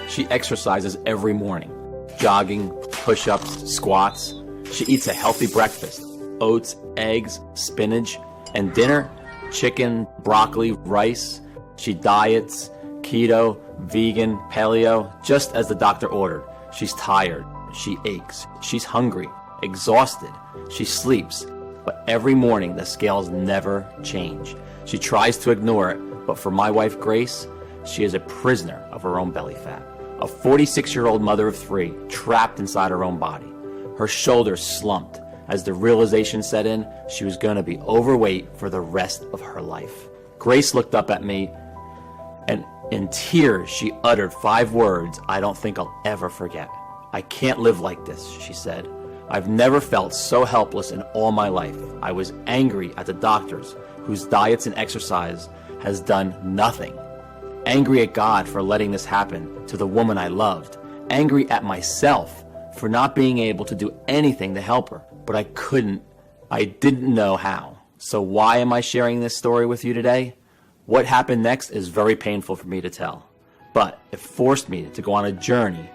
She exercises every morning, jogging, push-ups, squats. She eats a healthy breakfast, oats, eggs, spinach, and dinner, chicken, broccoli, rice. She diets, keto, vegan, paleo, just as the doctor ordered. She's tired, she aches, she's hungry, exhausted, she sleeps, but every morning the scales never change. She tries to ignore it, but for my wife Grace, she is a prisoner of her own belly fat. A 46-year-old mother of 3, trapped inside her own body. Her shoulders slumped as the realization set in she was going to be overweight for the rest of her life. Grace looked up at me, and in tears she uttered 5 words I don't think I'll ever forget. "I can't live like this," she said. "I've never felt so helpless in all my life. I was angry at the doctors, whose diets and exercise has done nothing. Angry at God for letting this happen to the woman I loved. Angry at myself for not being able to do anything to help her. But I didn't know how. So why am I sharing this story with you today? What happened next is very painful for me to tell. But it forced me to go on a journey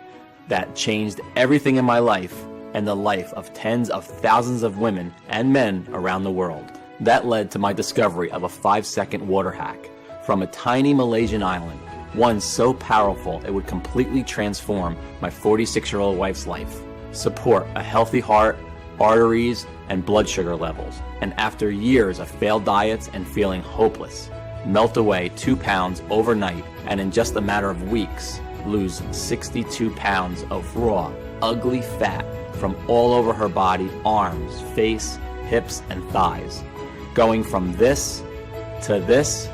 that changed everything in my life and the life of tens of thousands of women and men around the world. That led to my discovery of a 5-second water hack from a tiny Malaysian island, one so powerful it would completely transform my 46-year-old wife's life, support a healthy heart, arteries, and blood sugar levels, and after years of failed diets and feeling hopeless, melt away 2 pounds overnight, and in just a matter of weeks, lose 62 pounds of raw, ugly fat from all over her body, arms, face, hips, and thighs. Going from this to this,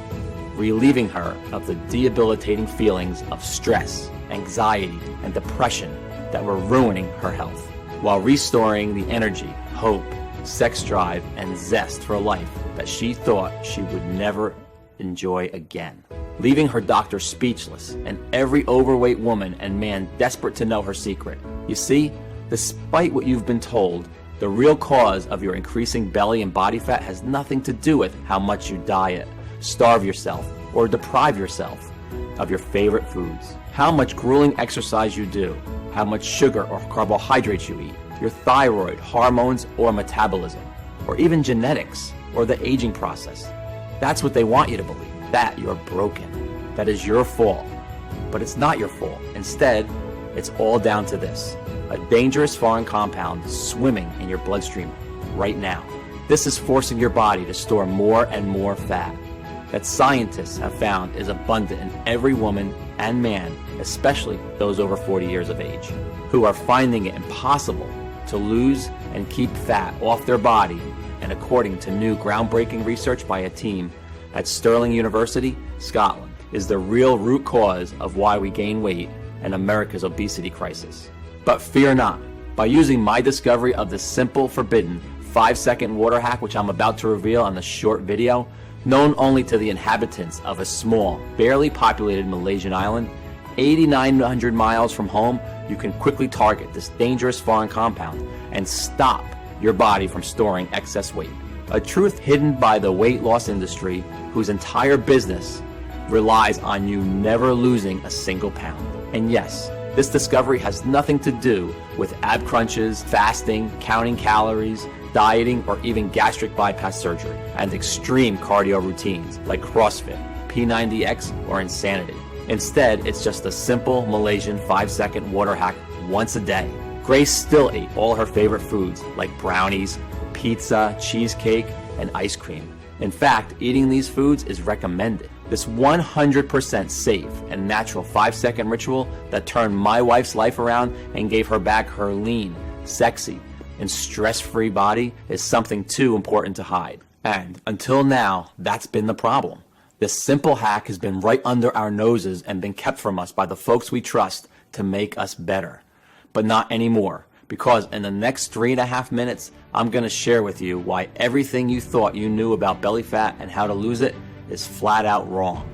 relieving her of the debilitating feelings of stress, anxiety, and depression that were ruining her health, while restoring the energy, hope, sex drive, and zest for life that she thought she would never enjoy again. Leaving her doctor speechless and every overweight woman and man desperate to know her secret. You see, despite what you've been told, the real cause of your increasing belly and body fat has nothing to do with how much you diet, starve yourself, or deprive yourself of your favorite foods, how much grueling exercise you do, how much sugar or carbohydrates you eat, your thyroid, hormones, or metabolism, or even genetics, or the aging process. That's what they want you to believe, that you're broken, that is your fault. But it's not your fault. Instead, it's all down to this: a dangerous foreign compound swimming in your bloodstream right now. This is forcing your body to store more and more fat that scientists have found is abundant in every woman and man, especially those over 40 years of age, who are finding it impossible to lose and keep fat off their body. And according to new groundbreaking research by a team at Stirling University, Scotland, is the real root cause of why we gain weight and America's obesity crisis. But fear not. By using my discovery of the simple, forbidden 5-second water hack, which I'm about to reveal on the short video, known only to the inhabitants of a small, barely populated Malaysian island, 8,900 miles from home, you can quickly target this dangerous foreign compound and stop your body from storing excess weight. A truth hidden by the weight loss industry, whose entire business relies on you never losing a single pound. And yes, this discovery has nothing to do with ab crunches, fasting, counting calories, dieting, or even gastric bypass surgery, and extreme cardio routines like CrossFit, P90X, or Insanity. Instead, it's just a simple Malaysian 5-second water hack once a day. Grace still ate all her favorite foods like brownies, pizza, cheesecake, and ice cream. In fact, eating these foods is recommended. This 100% safe and natural 5-second ritual that turned my wife's life around and gave her back her lean, sexy, and stress-free body is something too important to hide. And until now, that's been the problem. This simple hack has been right under our noses and been kept from us by the folks we trust to make us better. But not anymore, because in the next 3.5 minutes, I'm going to share with you why everything you thought you knew about belly fat and how to lose it is flat out wrong.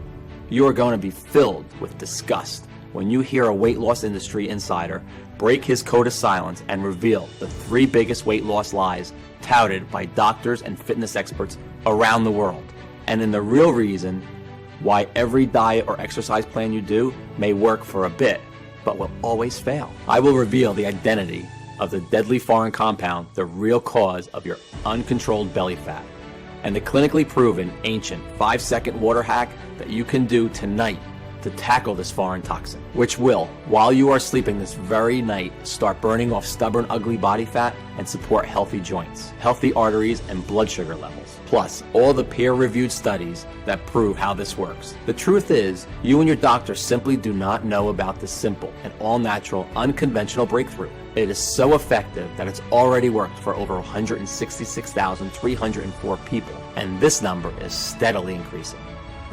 You are going to be filled with disgust when you hear a weight loss industry insider break his code of silence and reveal the 3 biggest weight loss lies touted by doctors and fitness experts around the world. And in the real reason why every diet or exercise plan you do may work for a bit, but will always fail. I will reveal the identity of the deadly foreign compound, the real cause of your uncontrolled belly fat, and the clinically proven ancient 5-second water hack that you can do tonight to tackle this foreign toxin, which will, while you are sleeping this very night, start burning off stubborn, ugly body fat and support healthy joints, healthy arteries, and blood sugar levels. Plus, all the peer-reviewed studies that prove how this works. The truth is, you and your doctor simply do not know about this simple and all-natural, unconventional breakthrough. It is so effective that it's already worked for over 166,304 people, and this number is steadily increasing.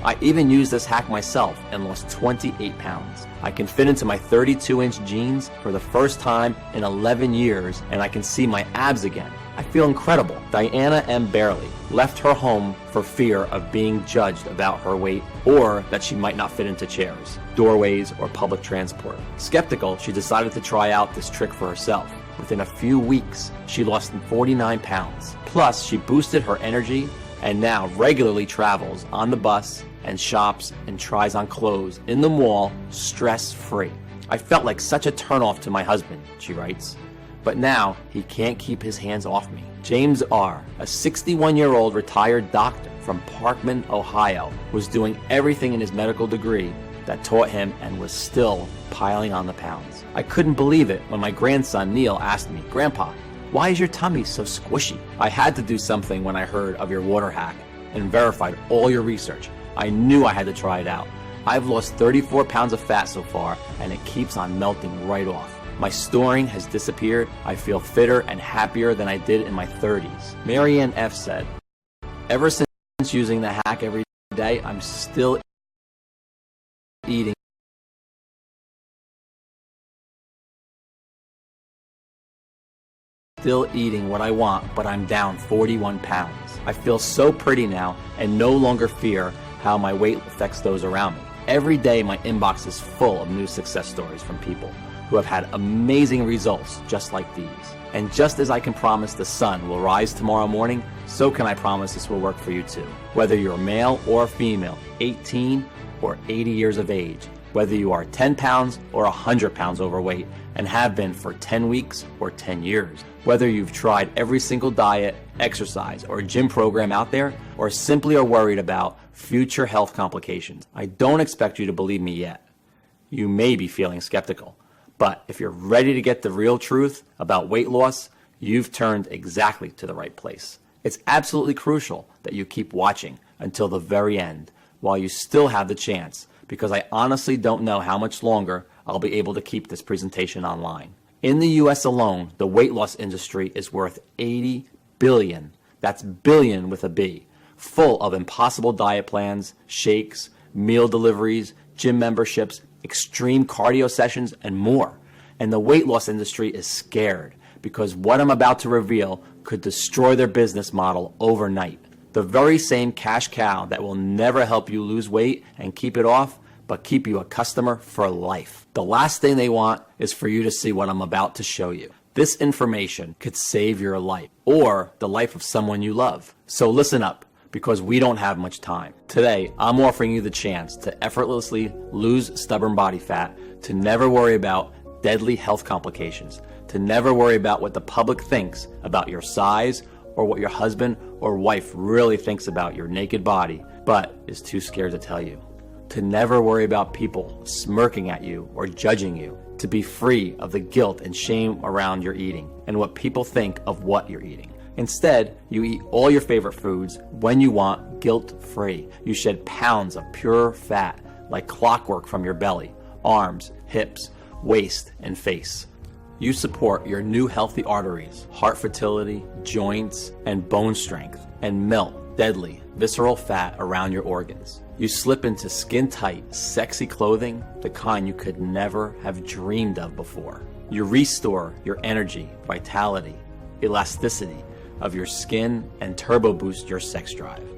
I even used this hack myself and lost 28 pounds. I can fit into my 32-inch jeans for the first time in 11 years, and I can see my abs again. I feel incredible. Diana M. Barely left her home for fear of being judged about her weight or that she might not fit into chairs, doorways, or public transport. Skeptical, she decided to try out this trick for herself. Within a few weeks, she lost 49 pounds. Plus, she boosted her energy and now regularly travels on the bus and shops and tries on clothes in the mall stress-free. I felt like such a turnoff to my husband, she writes, but now he can't keep his hands off me. James R., a 61-year-old retired doctor from Parkman, Ohio, was doing everything in his medical degree that taught him and was still piling on the pounds. I couldn't believe it when my grandson Neil asked me, "Grandpa, why is your tummy so squishy?" I had to do something when I heard of your water hack and verified all your research. I knew I had to try it out. I've lost 34 pounds of fat so far, and it keeps on melting right off. My storing has disappeared. I feel fitter and happier than I did in my 30s. Marianne F. said, "Ever since using the hack every day, I'm still eating what I want, but I'm down 41 pounds. I feel so pretty now and no longer fear how my weight affects those around me. Every day my inbox is full of new success stories from people who have had amazing results just like these. And just as I can promise the sun will rise tomorrow morning, so can I promise this will work for you too. Whether you're male or female, 18 or 80 years of age, whether you are 10 pounds or 100 pounds overweight and have been for 10 weeks or 10 years, whether you've tried every single diet, exercise, or gym program out there, or simply are worried about future health complications, I don't expect you to believe me yet. You may be feeling skeptical, but if you're ready to get the real truth about weight loss, you've turned exactly to the right place. It's absolutely crucial that you keep watching until the very end while you still have the chance, because I honestly don't know how much longer I'll be able to keep this presentation online. In the US alone, the weight loss industry is worth $80 billion. That's billion with a B. Full of impossible diet plans, shakes, meal deliveries, gym memberships, extreme cardio sessions, and more. And the weight loss industry is scared because what I'm about to reveal could destroy their business model overnight. The very same cash cow that will never help you lose weight and keep it off, but keep you a customer for life. The last thing they want is for you to see what I'm about to show you. This information could save your life or the life of someone you love. So listen up, because we don't have much time. Today, I'm offering you the chance to effortlessly lose stubborn body fat, to never worry about deadly health complications, to never worry about what the public thinks about your size or what your husband or wife really thinks about your naked body, but is too scared to tell you. To never worry about people smirking at you or judging you, to be free of the guilt and shame around your eating and what people think of what you're eating. Instead, you eat all your favorite foods when you want, guilt-free. You shed pounds of pure fat like clockwork from your belly, arms, hips, waist, and face. You support your new healthy arteries, heart fertility, joints, and bone strength, and melt deadly visceral fat around your organs. You slip into skin-tight, sexy clothing, the kind you could never have dreamed of before. You restore your energy, vitality, elasticity of your skin, and turbo boost your sex drive.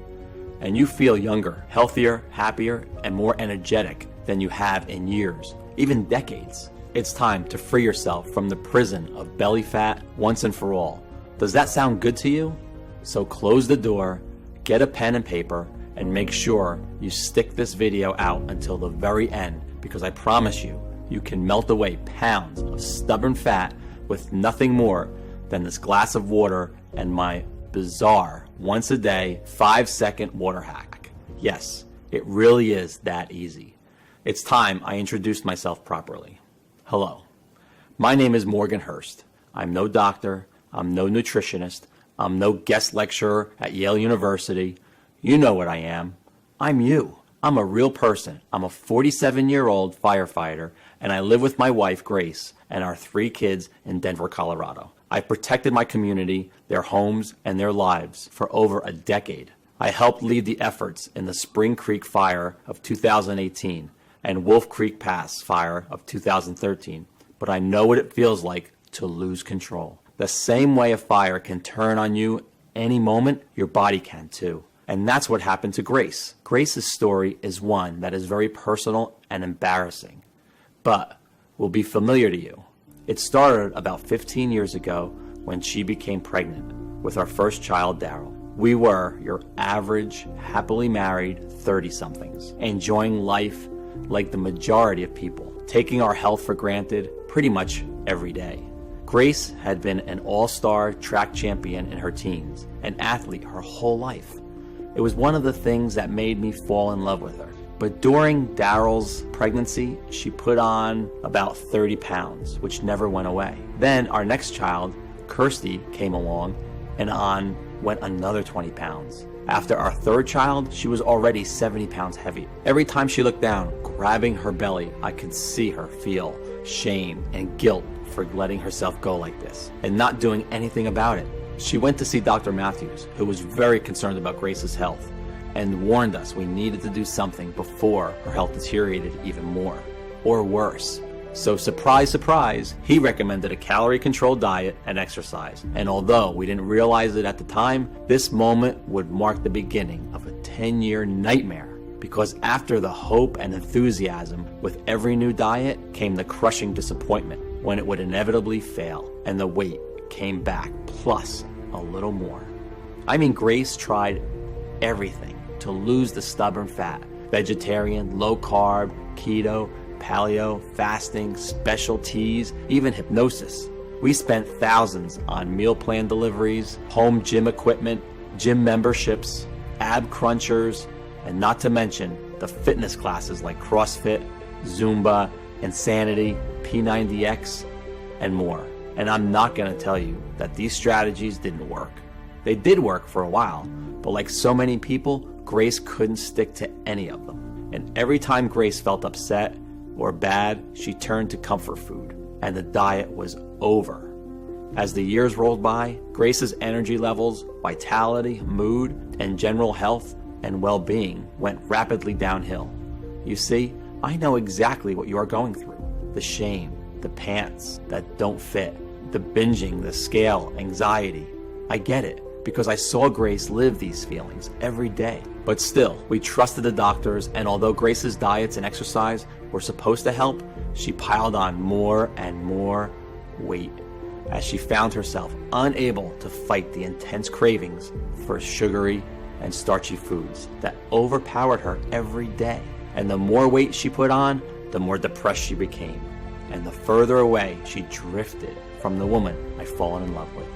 And you feel younger, healthier, happier, and more energetic than you have in years, even decades. It's time to free yourself from the prison of belly fat once and for all. Does that sound good to you? So close the door, get a pen and paper, and make sure you stick this video out until the very end, because I promise you, you can melt away pounds of stubborn fat with nothing more than this glass of water and my bizarre once a day 5-second water hack. Yes, it really is that easy. It's time I introduced myself properly. Hello, my name is Morgan Hurst. I'm no doctor, I'm no nutritionist, I'm no guest lecturer at Yale University. You know what I am. I'm you. I'm a real person. I'm a 47-year-old firefighter, and I live with my wife, Grace, and our 3 kids in Denver, Colorado. I've protected my community, their homes, and their lives for over a decade. I helped lead the efforts in the Spring Creek fire of 2018 and Wolf Creek Pass fire of 2013, but I know what it feels like to lose control. The same way a fire can turn on you any moment, your body can too. And that's what happened to Grace. Grace's story is one that is very personal and embarrassing, but will be familiar to you. It started about 15 years ago when she became pregnant with our first child, Daryl. We were your average, happily married 30-somethings, enjoying life like the majority of people, taking our health for granted pretty much every day. Grace had been an all-star track champion in her teens, an athlete her whole life. It was one of the things that made me fall in love with her. But during Daryl's pregnancy, she put on about 30 pounds, which never went away. Then our next child, Kirsty, came along, and on went another 20 pounds. After our third child, she was already 70 pounds heavier. Every time she looked down, grabbing her belly, I could see her feel shame and guilt for letting herself go like this and not doing anything about it. She went to see Dr. Matthews, who was very concerned about Grace's health, and warned us we needed to do something before her health deteriorated even more, or worse. So surprise, surprise, he recommended a calorie-controlled diet and exercise. And although we didn't realize it at the time, this moment would mark the beginning of a 10-year nightmare. Because after the hope and enthusiasm with every new diet came the crushing disappointment when it would inevitably fail, and the weight came back plus a little more. I mean, Grace tried everything to lose the stubborn fat. Vegetarian, low carb, keto, paleo, fasting, special teas, even hypnosis. We spent thousands on meal plan deliveries, home gym equipment, gym memberships, ab crunchers, and not to mention the fitness classes like CrossFit, Zumba, Insanity, P90X, and more. And I'm not going to tell you that these strategies didn't work. They did work for a while, but like so many people, Grace couldn't stick to any of them. And every time Grace felt upset or bad, she turned to comfort food, and the diet was over. As the years rolled by, Grace's energy levels, vitality, mood, and general health and well-being went rapidly downhill. You see, I know exactly what you are going through. The shame, the pants that don't fit, the binging, the scale, anxiety. I get it, because I saw Grace live these feelings every day. But still, we trusted the doctors, and although Grace's diets and exercise were supposed to help, she piled on more and more weight as she found herself unable to fight the intense cravings for sugary and starchy foods that overpowered her every day. And the more weight she put on, the more depressed she became, and the further away she drifted from the woman I'd fallen in love with.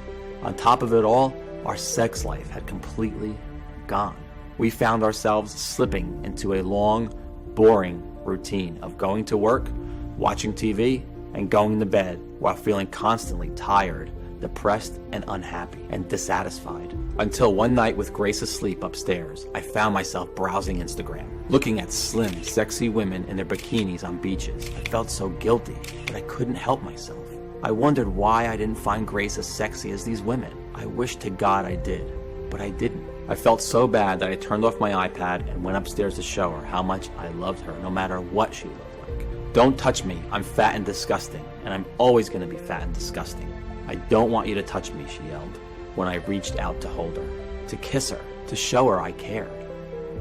On top of it all, our sex life had completely gone. We found ourselves slipping into a long, boring routine of going to work, watching TV, and going to bed while feeling constantly tired, depressed, and unhappy, and dissatisfied. Until one night with Grace asleep upstairs, I found myself browsing Instagram, looking at slim, sexy women in their bikinis on beaches. I felt so guilty, but I couldn't help myself. I wondered why I didn't find Grace as sexy as these women. I wished to God I did, but I didn't. I felt so bad that I turned off my iPad and went upstairs to show her how much I loved her, no matter what she looked like. Don't touch me, I'm fat and disgusting, and I'm always going to be fat and disgusting. I don't want you to touch me, she yelled, when I reached out to hold her, to kiss her, to show her I cared.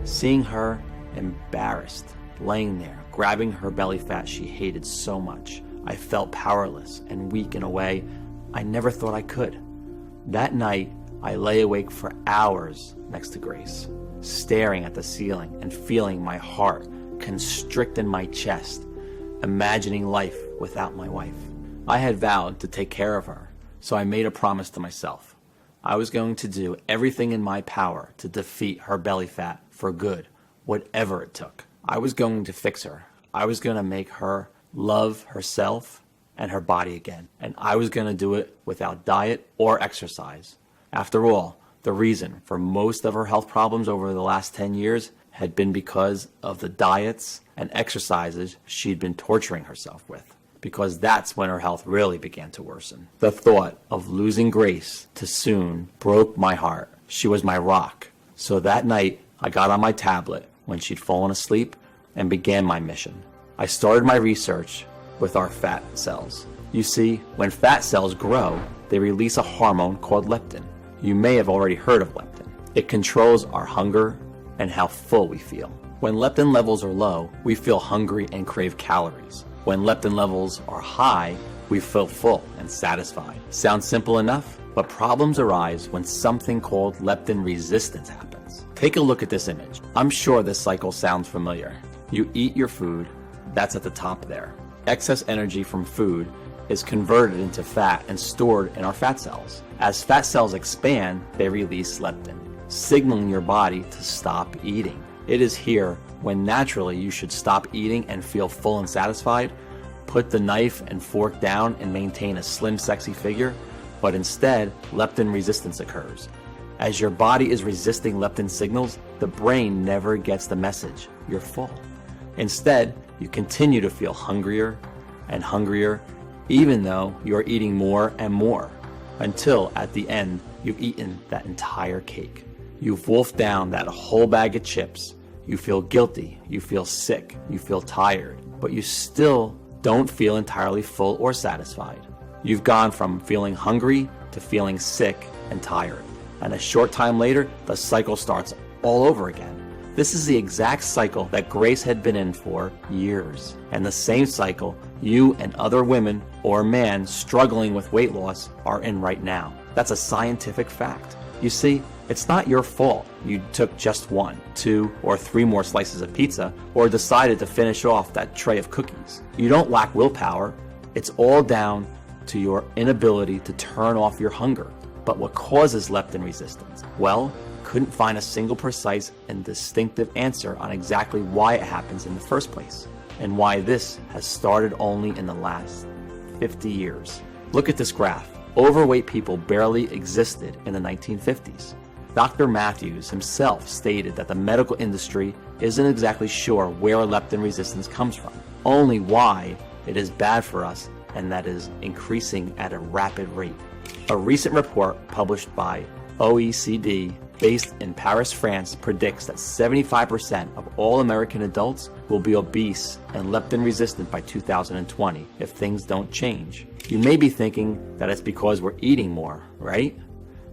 Seeing her embarrassed, laying there, grabbing her belly fat she hated so much, I felt powerless and weak in a way I never thought I could. That night, I lay awake for hours next to Grace, staring at the ceiling and feeling my heart constrict in my chest imagining life without my wife. I had vowed to take care of her, so I made a promise to myself. I was going to do everything in my power to defeat her belly fat for good, whatever it took. I was going to fix her. I was going to make her love herself and her body again. And I was going to do it without diet or exercise. After all, the reason for most of her health problems over the last 10 years had been because of the diets and exercises she'd been torturing herself with. Because that's when her health really began to worsen. The thought of losing Grace too soon broke my heart. She was my rock. So that night, I got on my tablet when she'd fallen asleep and began my mission. I started my research with our fat cells. You see, when fat cells grow, they release a hormone called leptin. You may have already heard of leptin. It controls our hunger and how full we feel. When leptin levels are low, we feel hungry and crave calories. When leptin levels are high, we feel full and satisfied. Sounds simple enough, but problems arise when something called leptin resistance happens. Take a look at this image. I'm sure this cycle sounds familiar. You eat your food, that's at the top there. Excess energy from food is converted into fat and stored in our fat cells. As fat cells expand, they release leptin, signaling your body to stop eating. It is here when naturally you should stop eating and feel full and satisfied, put the knife and fork down and maintain a slim, sexy figure, but instead, leptin resistance occurs. As your body is resisting leptin signals, the brain never gets the message, you're full. Instead, you continue to feel hungrier and hungrier, even though you're eating more and more, until at the end, you've eaten that entire cake. You've wolfed down that whole bag of chips. You feel guilty, you feel sick, you feel tired, but you still don't feel entirely full or satisfied. You've gone from feeling hungry to feeling sick and tired. And a short time later, the cycle starts all over again. This is the exact cycle that Grace had been in for years. And the same cycle you and other women or man struggling with weight loss are in right now. That's a scientific fact. You see, it's not your fault you took just 1, 2, or 3 more slices of pizza or decided to finish off that tray of cookies. You don't lack willpower. It's all down to your inability to turn off your hunger. But what causes leptin resistance? Well, couldn't find a single precise and distinctive answer on exactly why it happens in the first place, and why this has started only in the last 50 years. Look at this graph. Overweight people barely existed in the 1950s. Dr. Matthews himself stated that the medical industry isn't exactly sure where leptin resistance comes from, only why it is bad for us and that is increasing at a rapid rate. A recent report published by OECD based in Paris, France, predicts that 75% of all American adults will be obese and leptin resistant by 2020 if things don't change. You may be thinking that it's because we're eating more, right?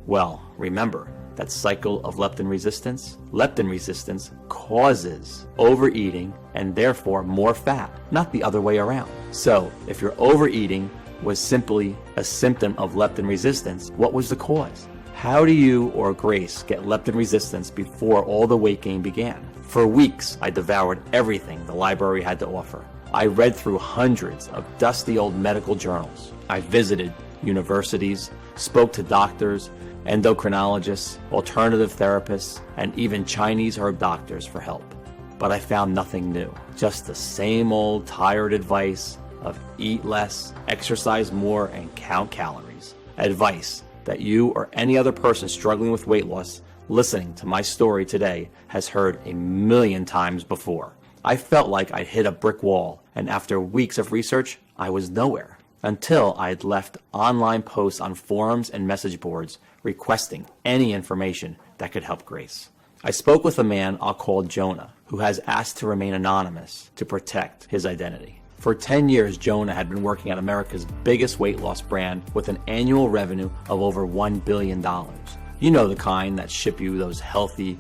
Well, remember that cycle of leptin resistance? Leptin resistance causes overeating and therefore more fat, not the other way around. So if your overeating was simply a symptom of leptin resistance, what was the cause? How do you or Grace get leptin resistance before all the weight gain began? For weeks, I devoured everything the library had to offer. I read through hundreds of dusty old medical journals. I visited universities, spoke to doctors, endocrinologists, alternative therapists, and even Chinese herb doctors for help. But I found nothing new. Just the same old tired advice of eat less, exercise more, and count calories. Advice that you or any other person struggling with weight loss listening to my story today has heard a million times before. I felt like I'd hit a brick wall, and after weeks of research, I was nowhere. Until I had left online posts on forums and message boards requesting any information that could help Grace. I spoke with a man I'll call Jonah, who has asked to remain anonymous to protect his identity. For 10 years, Jonah had been working at America's biggest weight loss brand with an annual revenue of over $1 billion. You know the kind that ship you those healthy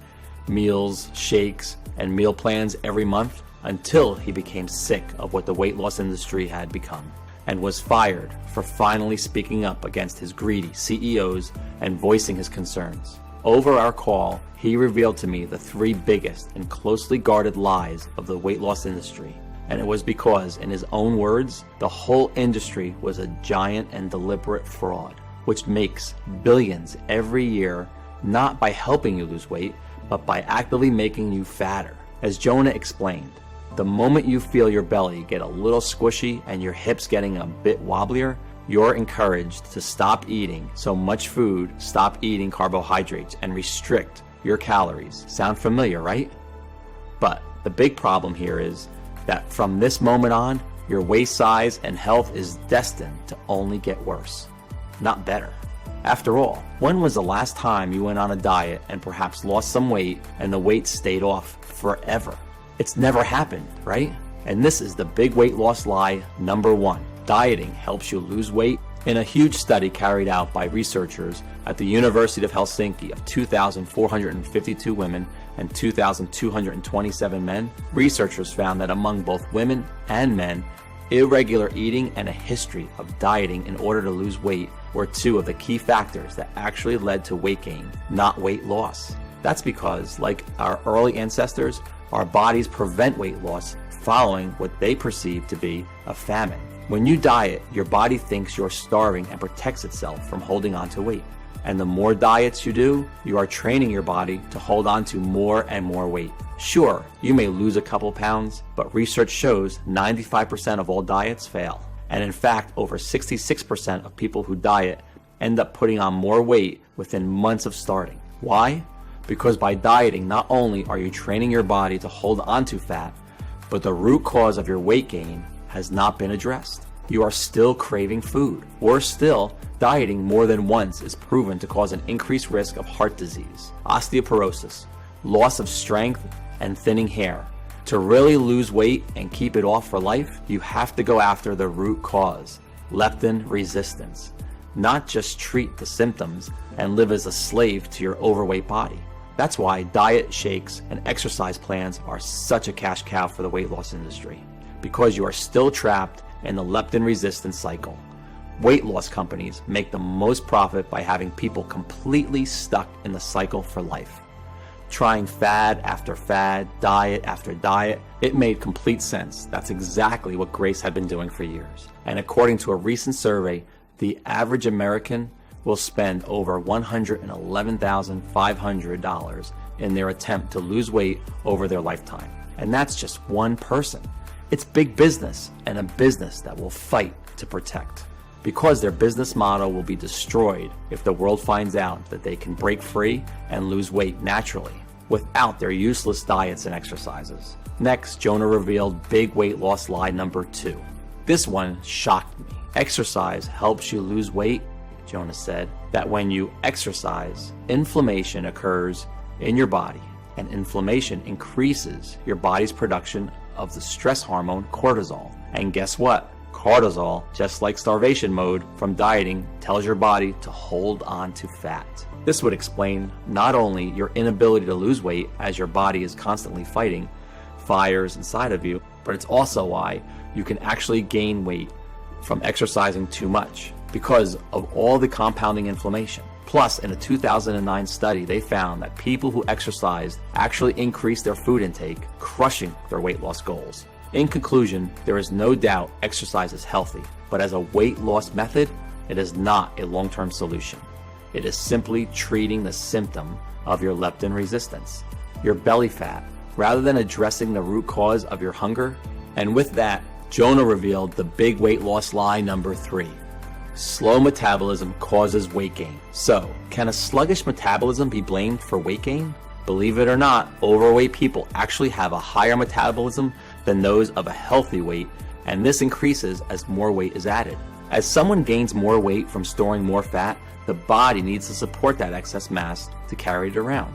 meals, shakes, and meal plans every month, until he became sick of what the weight loss industry had become and was fired for finally speaking up against his greedy CEOs and voicing his concerns. Over our call, he revealed to me the 3 biggest and closely guarded lies of the weight loss industry. And it was because, in his own words, the whole industry was a giant and deliberate fraud, which makes billions every year, not by helping you lose weight, but by actively making you fatter. As Jonah explained, the moment you feel your belly get a little squishy and your hips getting a bit wobblier, you're encouraged to stop eating so much food, stop eating carbohydrates, and restrict your calories. Sound familiar, right? But the big problem here is that from this moment on, your waist size and health is destined to only get worse, not better. After all, when was the last time you went on a diet and perhaps lost some weight and the weight stayed off forever? It's never happened, right? And this is the big weight loss lie number 1. Dieting helps you lose weight. In a huge study carried out by researchers at the University of Helsinki of 2,452 women and 2,227 men, researchers found that among both women and men, irregular eating and a history of dieting in order to lose weight were 2 of the key factors that actually led to weight gain, not weight loss. That's because, like our early ancestors, our bodies prevent weight loss following what they perceive to be a famine. When you diet, your body thinks you're starving and protects itself from holding on to weight. And the more diets you do, you are training your body to hold on to more and more weight. Sure, you may lose a couple pounds, but research shows 95% of all diets fail. And in fact, over 66% of people who diet end up putting on more weight within months of starting. Why? Because by dieting, not only are you training your body to hold on to fat, but the root cause of your weight gain has not been addressed. You are still craving food. Or still, dieting more than once is proven to cause an increased risk of heart disease, osteoporosis, loss of strength, and thinning hair. To really lose weight and keep it off for life, you have to go after the root cause, leptin resistance, not just treat the symptoms and live as a slave to your overweight body. That's why diet shakes and exercise plans are such a cash cow for the weight loss industry, because you are still trapped in the leptin resistance cycle. Weight loss companies make the most profit by having people completely stuck in the cycle for life. Trying fad after fad, diet after diet, it made complete sense. That's exactly what Grace had been doing for years. And according to a recent survey, the average American will spend over $111,500 in their attempt to lose weight over their lifetime. And that's just one person. It's big business, and a business that will fight to protect. Because their business model will be destroyed if the world finds out that they can break free and lose weight naturally without their useless diets and exercises. Next, Jonah revealed big weight loss lie number 2. This one shocked me. Exercise helps you lose weight. Jonah said that when you exercise, inflammation occurs in your body, and inflammation increases your body's production of the stress hormone cortisol. And guess what? Cortisol, just like starvation mode from dieting, tells your body to hold on to fat. This would explain not only your inability to lose weight as your body is constantly fighting fires inside of you, but it's also why you can actually gain weight from exercising too much because of all the compounding inflammation. Plus, in a 2009 study, they found that people who exercised actually increased their food intake, crushing their weight loss goals. In conclusion, there is no doubt exercise is healthy, but as a weight loss method, it is not a long-term solution. It is simply treating the symptom of your leptin resistance, your belly fat, rather than addressing the root cause of your hunger. And with that, Jonah revealed the big weight loss lie number 3. Slow metabolism causes weight gain. So, can a sluggish metabolism be blamed for weight gain? Believe it or not, overweight people actually have a higher metabolism than those of a healthy weight, and this increases as more weight is added. As someone gains more weight from storing more fat, the body needs to support that excess mass to carry it around.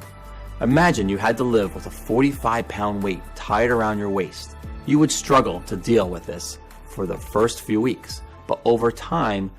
Imagine you had to live with a 45-pound weight tied around your waist. You would struggle to deal with this for the first few weeks, but over time,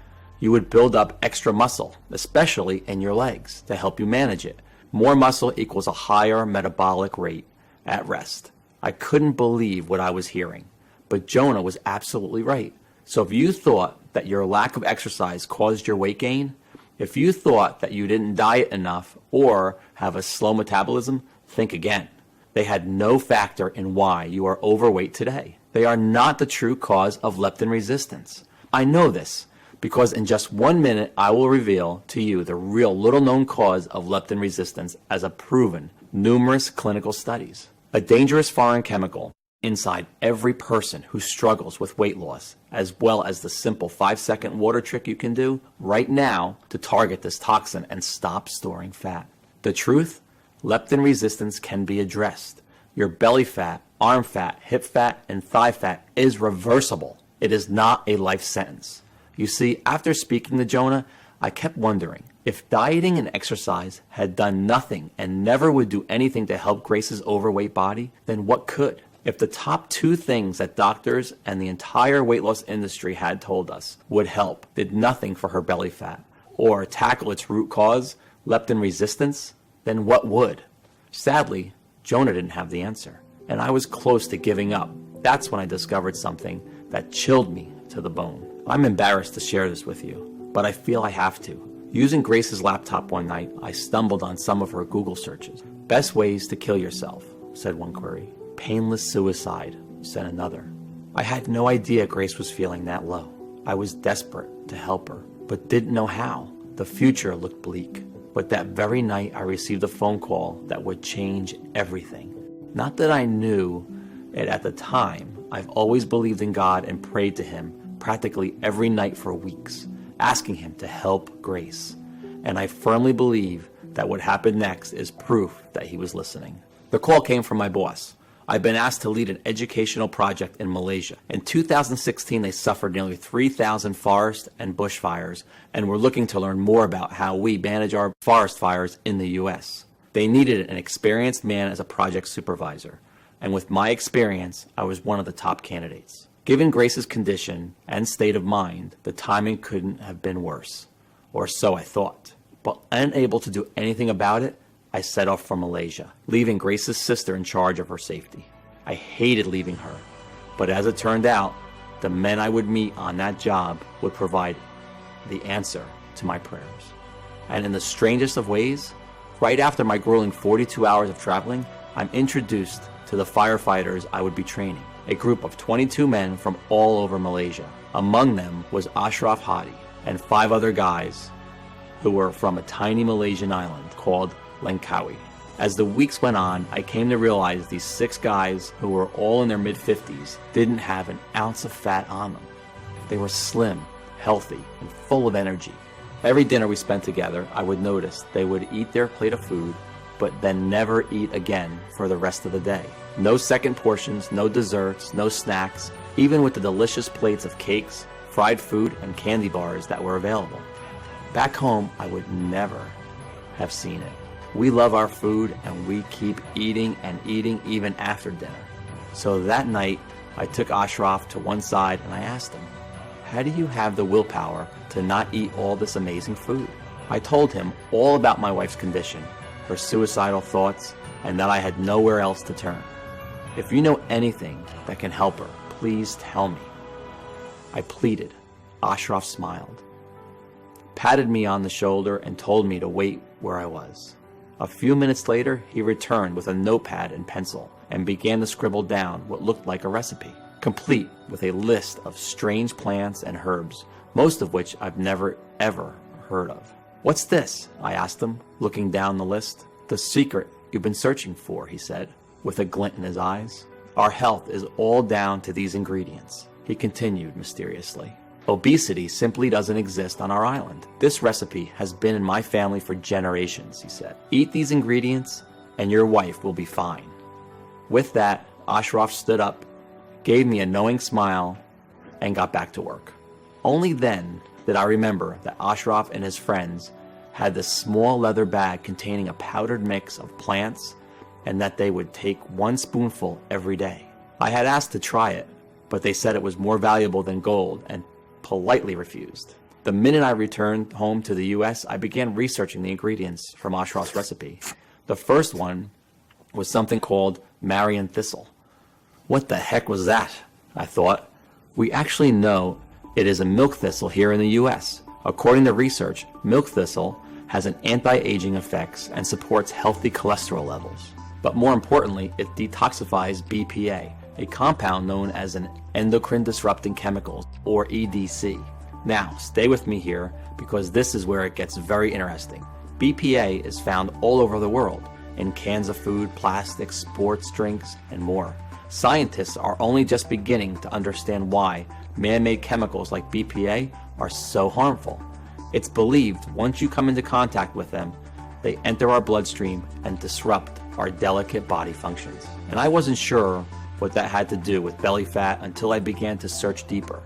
you would build up extra muscle, especially in your legs, to help you manage it. More muscle equals a higher metabolic rate at rest. I couldn't believe what I was hearing, but Jonah was absolutely right. So if you thought that your lack of exercise caused your weight gain, if you thought that you didn't diet enough or have a slow metabolism, think again. They had no factor in why you are overweight today. They are not the true cause of leptin resistance. I know this because in just 1 minute I will reveal to you the real little-known cause of leptin resistance as a proven numerous clinical studies. A dangerous foreign chemical inside every person who struggles with weight loss, as well as the simple 5-second water trick you can do right now to target this toxin and stop storing fat. The truth? Leptin resistance can be addressed. Your belly fat, arm fat, hip fat, and thigh fat is reversible. It is not a life sentence. You see, after speaking to Jonah, I kept wondering, if dieting and exercise had done nothing and never would do anything to help Grace's overweight body, then what could? If the top 2 things that doctors and the entire weight loss industry had told us would help did nothing for her belly fat, or tackle its root cause, leptin resistance, then what would? Sadly, Jonah didn't have the answer, and I was close to giving up. That's when I discovered something that chilled me to the bone. I'm embarrassed to share this with you, but I feel I have to. Using Grace's laptop one night, I stumbled on some of her Google searches. Best ways to kill yourself, said one query. Painless suicide, said another. I had no idea Grace was feeling that low. I was desperate to help her, but didn't know how. The future looked bleak. But that very night, I received a phone call that would change everything. Not that I knew it at the time. I've always believed in God and prayed to Him practically every night for weeks, asking Him to help Grace. And I firmly believe that what happened next is proof that He was listening. The call came from my boss. I've been asked to lead an educational project in Malaysia. In 2016, they suffered nearly 3,000 forest and bushfires and were looking to learn more about how we manage our forest fires in the U.S. They needed an experienced man as a project supervisor, and with my experience, I was one of the top candidates. Given Grace's condition and state of mind, the timing couldn't have been worse, or so I thought. But unable to do anything about it, I set off for Malaysia, leaving Grace's sister in charge of her safety. I hated leaving her, but as it turned out, the men I would meet on that job would provide the answer to my prayers. And in the strangest of ways, right after my grueling 42 hours of traveling, I'm introduced to the firefighters I would be training, a group of 22 men from all over Malaysia. Among them was Ashraf Hadi and 5 other guys who were from a tiny Malaysian island called Langkawi. As the weeks went on, I came to realize these 6 guys, who were all in their mid-50s, didn't have an ounce of fat on them. They were slim, healthy, and full of energy. Every dinner we spent together, I would notice they would eat their plate of food, but then never eat again for the rest of the day. No second portions, no desserts, no snacks, even with the delicious plates of cakes, fried food, and candy bars that were available. Back home, I would never have seen it. We love our food and we keep eating and eating even after dinner. So that night, I took Ashraf to one side and I asked him, how do you have the willpower to not eat all this amazing food? I told him all about my wife's condition, her suicidal thoughts, and that I had nowhere else to turn. If you know anything that can help her, please tell me. I pleaded. Ashraf smiled, patted me on the shoulder, and told me to wait where I was. A few minutes later, he returned with a notepad and pencil and began to scribble down what looked like a recipe, complete with a list of strange plants and herbs, most of which I've never ever heard of. What's this? I asked him, looking down the list. The secret you've been searching for, he said, with a glint in his eyes. Our health is all down to these ingredients, he continued mysteriously. Obesity simply doesn't exist on our island. This recipe has been in my family for generations, he said. Eat these ingredients and your wife will be fine. With that, Ashraf stood up, gave me a knowing smile, and got back to work. Only then did I remember that Ashraf and his friends had this small leather bag containing a powdered mix of plants and that they would take 1 spoonful every day. I had asked to try it, but they said it was more valuable than gold and politely refused. The minute I returned home to the US, I began researching the ingredients from Ashraf's recipe. The first one was something called Marian thistle. What the heck was that? I thought. We actually know it is a milk thistle here in the US. According to research, milk thistle has an anti-aging effects and supports healthy cholesterol levels. But more importantly, it detoxifies BPA, a compound known as an endocrine disrupting chemical, or EDC. Now, stay with me here because this is where it gets very interesting. BPA is found all over the world, in cans of food, plastics, sports drinks, and more. Scientists are only just beginning to understand why man-made chemicals like BPA are so harmful. It's believed once you come into contact with them, they enter our bloodstream and disrupt our delicate body functions. And I wasn't sure what that had to do with belly fat until I began to search deeper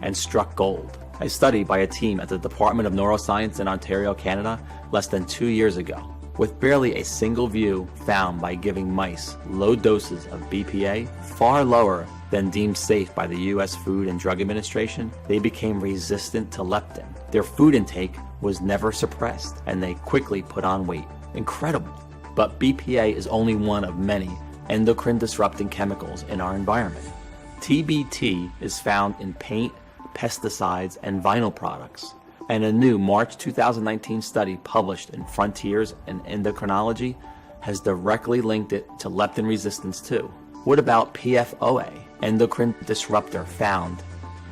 and struck gold. A study by a team at the Department of Neuroscience in Ontario, Canada, less than 2 years ago, with barely a single view, found by giving mice low doses of BPA, far lower than deemed safe by the U.S. Food and Drug Administration, they became resistant to leptin. Their food intake was never suppressed, and they quickly put on weight. Incredible. But BPA is only one of many endocrine disrupting chemicals in our environment. TBT is found in paint, pesticides, and vinyl products. And a new March 2019 study published in Frontiers in Endocrinology has directly linked it to leptin resistance too. What about PFOA, endocrine disruptor found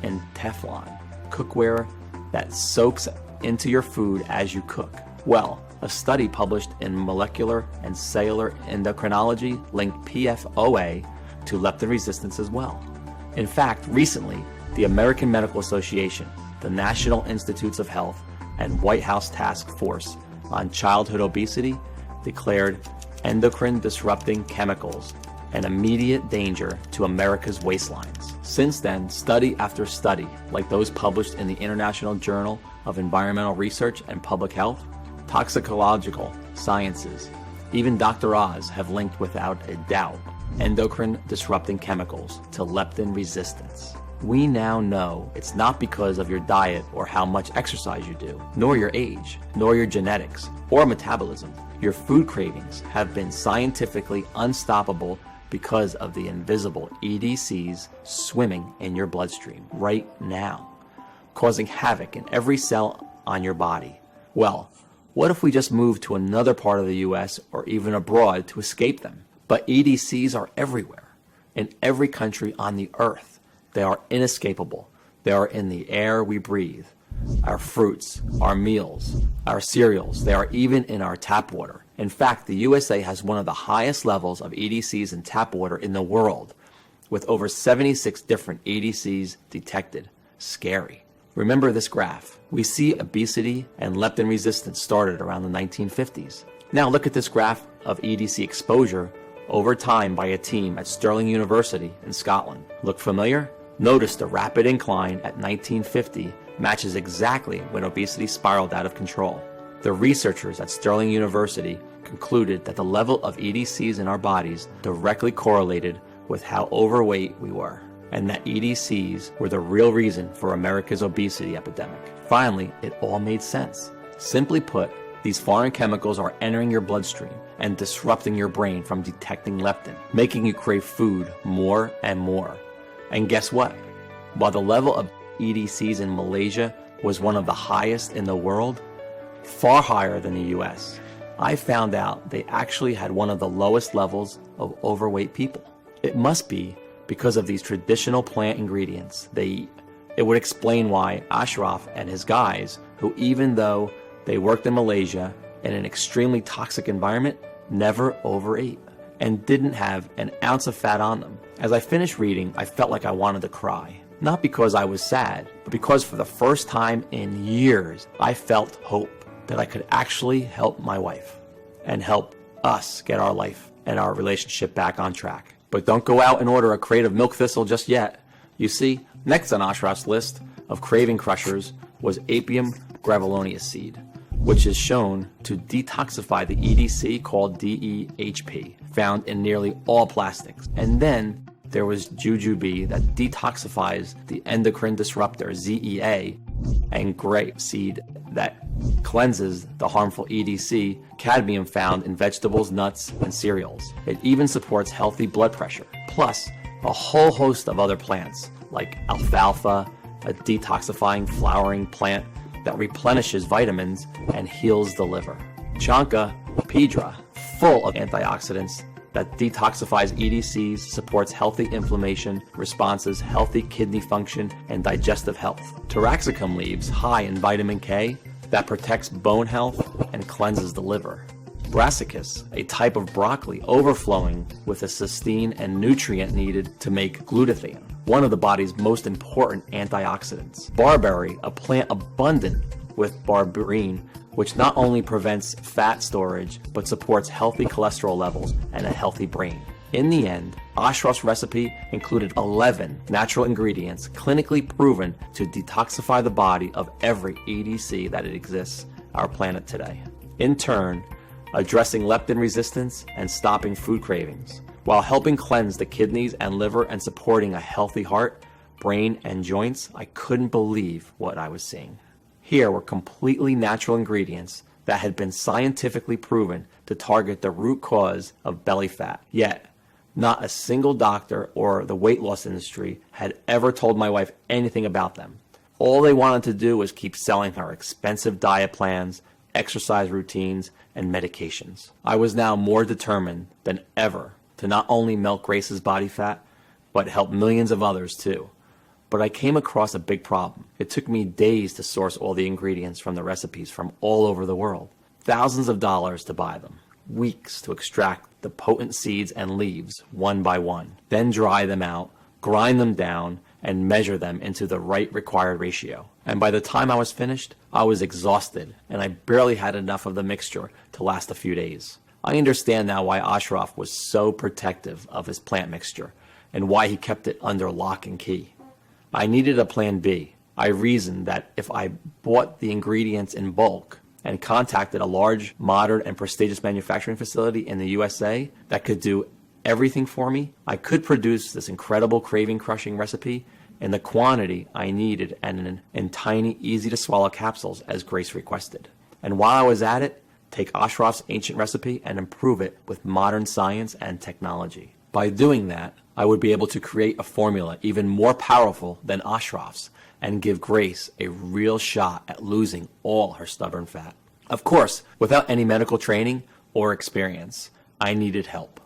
in Teflon, cookware that soaks into your food as you cook? Well, a study published in Molecular and Cellular Endocrinology linked PFOA to leptin resistance as well. In fact, recently, the American Medical Association, the National Institutes of Health, and White House Task Force on Childhood Obesity declared endocrine disrupting chemicals an immediate danger to America's waistlines. Since then, study after study, like those published in the International Journal of Environmental Research and Public Health, Toxicological Sciences, even Dr. Oz have linked without a doubt endocrine disrupting chemicals to leptin resistance. We now know it's not because of your diet or how much exercise you do, nor your age, nor your genetics, or metabolism. Your food cravings have been scientifically unstoppable because of the invisible EDCs swimming in your bloodstream right now, causing havoc in every cell on your body. Well, what if we just moved to another part of the US or even abroad to escape them? But EDCs are everywhere, in every country on the earth. They are inescapable. They are in the air we breathe, our fruits, our meals, our cereals. They are even in our tap water. In fact, the USA has one of the highest levels of EDCs in tap water in the world, with over 76 different EDCs detected. Scary. Remember this graph. We see obesity and leptin resistance started around the 1950s. Now look at this graph of EDC exposure over time by a team at Stirling University in Scotland. Look familiar? Notice the rapid incline at 1950 matches exactly when obesity spiraled out of control. The researchers at Stirling University concluded that the level of EDCs in our bodies directly correlated with how overweight we were, and that EDCs were the real reason for America's obesity epidemic. Finally, it all made sense. Simply put, these foreign chemicals are entering your bloodstream and disrupting your brain from detecting leptin, making you crave food more and more. And guess what? While the level of EDCs in Malaysia was one of the highest in the world, far higher than the US, I found out they actually had one of the lowest levels of overweight people. It must be because of these traditional plant ingredients they eat. It would explain why Ashraf and his guys, who even though they worked in Malaysia in an extremely toxic environment, never overate and didn't have an ounce of fat on them. As I finished reading, I felt like I wanted to cry. Not because I was sad, but because for the first time in years, I felt hope that I could actually help my wife and help us get our life and our relationship back on track. But don't go out and order a crate of milk thistle just yet. You see, next on Ashraf's list of craving crushers was Apium graveolonius seed, which is shown to detoxify the EDC called DEHP, found in nearly all plastics. And then there was jujube that detoxifies the endocrine disruptor ZEA, and grape seed that cleanses the harmful EDC cadmium found in vegetables, nuts, and cereals. It even supports healthy blood pressure, plus a whole host of other plants like alfalfa, a detoxifying flowering plant that replenishes vitamins and heals the liver. Chanca pedra, full of antioxidants that detoxifies EDCs, supports healthy inflammation responses, healthy kidney function, and digestive health. Taraxacum leaves, high in vitamin K, that protects bone health and cleanses the liver. Brassicas, a type of broccoli overflowing with the cysteine and nutrient needed to make glutathione, one of the body's most important antioxidants. Barberry, a plant abundant with berberine, which not only prevents fat storage, but supports healthy cholesterol levels and a healthy brain. In the end, Ashraf's recipe included 11 natural ingredients clinically proven to detoxify the body of every EDC that exists on our planet today. In turn, addressing leptin resistance and stopping food cravings, while helping cleanse the kidneys and liver and supporting a healthy heart, brain, and joints. I couldn't believe what I was seeing. Here were completely natural ingredients that had been scientifically proven to target the root cause of belly fat. Yet, not a single doctor or the weight loss industry had ever told my wife anything about them. All they wanted to do was keep selling her expensive diet plans, exercise routines, and medications. I was now more determined than ever to not only melt Grace's body fat, but help millions of others too. But I came across a big problem. It took me days to source all the ingredients from the recipes from all over the world. Thousands of dollars to buy them. Weeks to extract the potent seeds and leaves one by one. Then dry them out, grind them down, and measure them into the right required ratio. And by the time I was finished, I was exhausted, and I barely had enough of the mixture to last a few days. I understand now why Ashraf was so protective of his plant mixture, and why he kept it under lock and key. I needed a plan B. I reasoned that if I bought the ingredients in bulk and contacted a large, modern, and prestigious manufacturing facility in the USA that could do everything for me, I could produce this incredible craving-crushing recipe in the quantity I needed and in tiny, easy-to-swallow capsules as Grace requested. And while I was at it, take Ashraf's ancient recipe and improve it with modern science and technology. By doing that, I would be able to create a formula even more powerful than Ashraf's and give Grace a real shot at losing all her stubborn fat. Of course, without any medical training or experience, I needed help.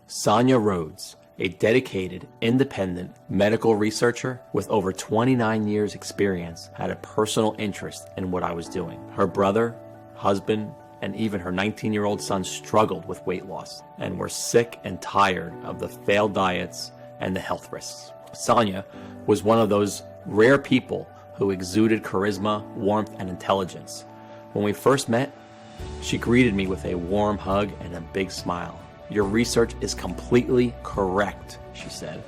Sonia Rhodes, a dedicated, independent medical researcher with over 29 years experience, had a personal interest in what I was doing. Her brother, husband, and even her 19-year-old son struggled with weight loss and were sick and tired of the failed diets and the health risks. Sonia was one of those rare people who exuded charisma, warmth, and intelligence. When we first met, she greeted me with a warm hug and a big smile. "Your research is completely correct," she said.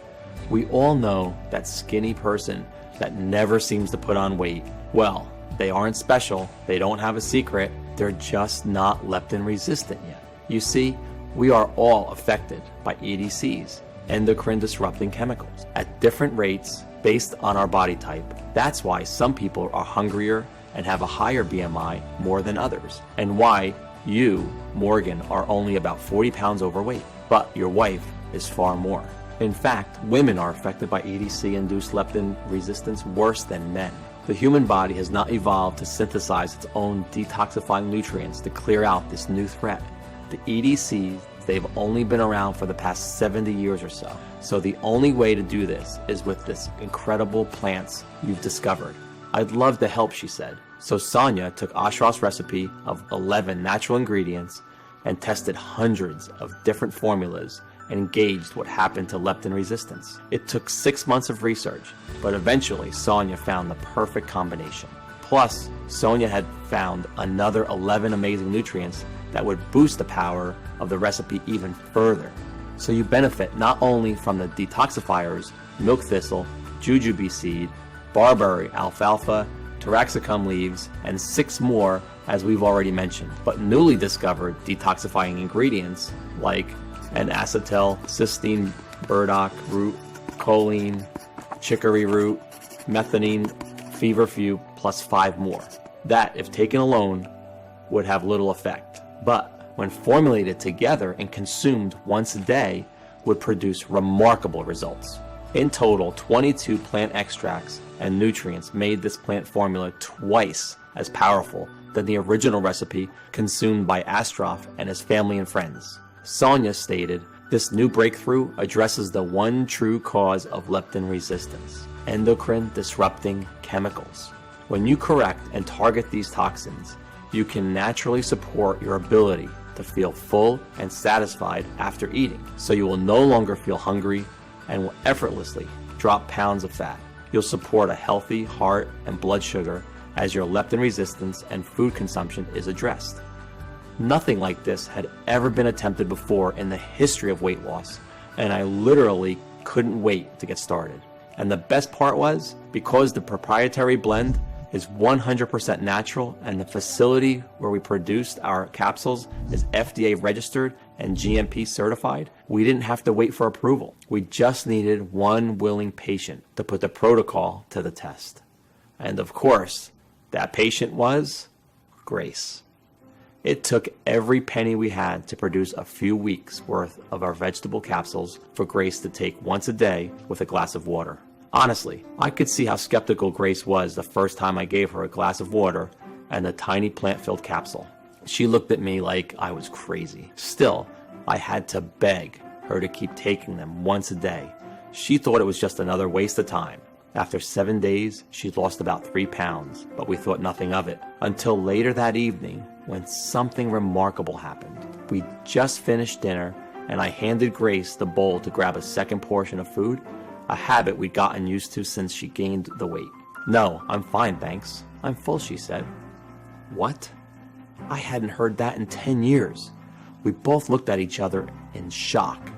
"We all know that skinny person that never seems to put on weight. Well, they aren't special, they don't have a secret, they're just not leptin resistant yet. You see, we are all affected by EDCs, endocrine disrupting chemicals, at different rates based on our body type. That's why some people are hungrier and have a higher BMI more than others, and why you, Morgan, are only about 40 pounds overweight, but your wife is far more. In fact, women are affected by EDC-induced leptin resistance worse than men. The human body has not evolved to synthesize its own detoxifying nutrients to clear out this new threat. The EDCs, they've only been around for the past 70 years or so. So the only way to do this is with this incredible plants you've discovered. I'd love to help, she said. So Sonia took Ashraf's recipe of 11 natural ingredients and tested hundreds of different formulas and gauged what happened to leptin resistance. It took 6 months of research, but eventually Sonia found the perfect combination. Plus, Sonia had found another 11 amazing nutrients that would boost the power of the recipe even further. So you benefit not only from the detoxifiers, milk thistle, jujube seed, barberry, alfalfa, taraxacum leaves, and 6 more as we've already mentioned, but newly discovered detoxifying ingredients like an acetyl cysteine burdock root, choline, chicory root, methionine, feverfew, plus 5 more. That, if taken alone, would have little effect, but when formulated together and consumed once a day, would produce remarkable results. In total, 22 plant extracts and nutrients made this plant formula twice as powerful than the original recipe consumed by Astroff and his family and friends. Sonia stated, "This new breakthrough addresses the one true cause of leptin resistance, endocrine disrupting chemicals. When you correct and target these toxins, you can naturally support your ability to feel full and satisfied after eating, so you will no longer feel hungry and will effortlessly drop pounds of fat. You'll support a healthy heart and blood sugar as your leptin resistance and food consumption is addressed." Nothing like this had ever been attempted before in the history of weight loss, and I literally couldn't wait to get started. And the best part was, because the proprietary blend is 100% natural and the facility where we produced our capsules is FDA registered and GMP certified, we didn't have to wait for approval. We just needed one willing patient to put the protocol to the test. And of course, that patient was Grace. It took every penny we had to produce a few weeks worth of our vegetable capsules for Grace to take once a day with a glass of water. Honestly, I could see how skeptical Grace was the first time I gave her a glass of water and a tiny plant-filled capsule. She looked at me like I was crazy. Still, I had to beg her to keep taking them once a day. She thought it was just another waste of time. After 7 days, she'd lost about 3 pounds, but we thought nothing of it until later that evening when something remarkable happened. We just finished dinner and I handed Grace the bowl to grab a second portion of food, a habit we'd gotten used to since she gained the weight. "No, I'm fine, thanks. I'm full," she said. What? I hadn't heard that in 10 years. We both looked at each other in shock,